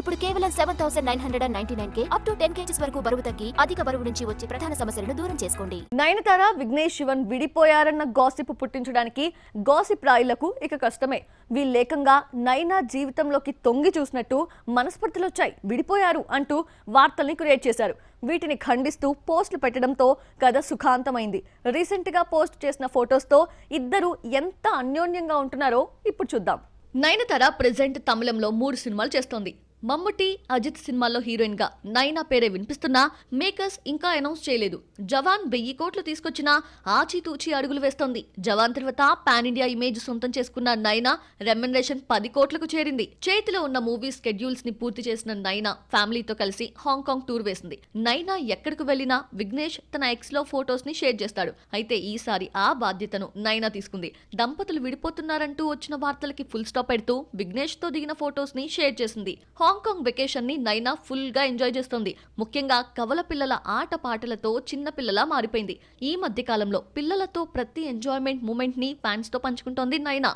ఇప్పుడు కేవలం 7,999K up to 10 kgs వరకు బరువు తగ్గి అధిక బరువు నుంచి వచ్చే ప్రధాన సమస్యలను దూరం చేసుకోండి. నయనతార విఘ్నేష్ శివన్ విడిపోయారన్న గాసిప్ పుట్టించడానికి గాసిప్ రాయిలకు ఇక కష్టమే. వీళ్ళేకంగా నైనా జీవితంలోకి తొంగి చూసినట్టు మనస్పర్ధలొచ్చాయి, విడిపోయారు అంటూ వార్తల్ని క్రియేట్ చేశారు. వీటిని ఖండిస్తూ పోస్టులు పెట్టడంతో కథ సుఖాంతమైంది. రీసెంట్ గా పోస్ట్ చేసిన ఫొటోస్తో ఇద్దరు ఎంత అన్యోన్యంగా ఉంటున్నారో ఇప్పుడు చూద్దాం. నయనతార ప్రెజెంట్ తమిళంలో 3 సినిమాలు చేస్తోంది. మమ్ముటి, అజిత్ సినిమాల్లో హీరోయిన్ గా నైనా పేరే వినిపిస్తున్నా మేకర్స్ ఇంకా అనౌన్స్ చేయలేదు. జవాన్ 1000 కోట్లు తీసుకొచ్చినా ఆచితూచి అడుగులు వేస్తోంది. జవాన్ తర్వాత పాన్ ఇండియా ఇమేజ్ సొంతం చేసుకున్న నైనా రెమ్యునరేషన్ 10 కోట్లకు చేరింది. చేతిలో ఉన్న మూవీ స్కెడ్యూల్స్ ని పూర్తి చేసిన నైనా ఫ్యామిలీతో కలిసి హాంకాంగ్ టూర్ వేసింది. నైనా ఎక్కడికి వెళ్లినా విఘ్నేష్ తన ఎక్స్ లో ఫొటోస్ ని షేర్ చేస్తాడు. అయితే ఈసారి ఆ బాధ్యతను నైనా తీసుకుంది. దంపతులు విడిపోతున్నారంటూ వచ్చిన వార్తలకి ఫుల్ స్టాప్ పెడుతూ విఘ్నేష్ తో దిగిన ఫొటోస్ ని షేర్ చేసింది. హాంకాంగ్ వెకేషన్ ని నైనా ఫుల్ గా ఎంజాయ్ చేస్తోంది. ముఖ్యంగా కవల పిల్లల ఆట పాటలతో చిన్న పిల్లలా మారిపోయింది. ఈ మధ్య కాలంలో పిల్లలతో ప్రతి ఎంజాయ్మెంట్ మూమెంట్ ని ఫ్యాన్స్ తో పంచుకుంటోంది నైనా.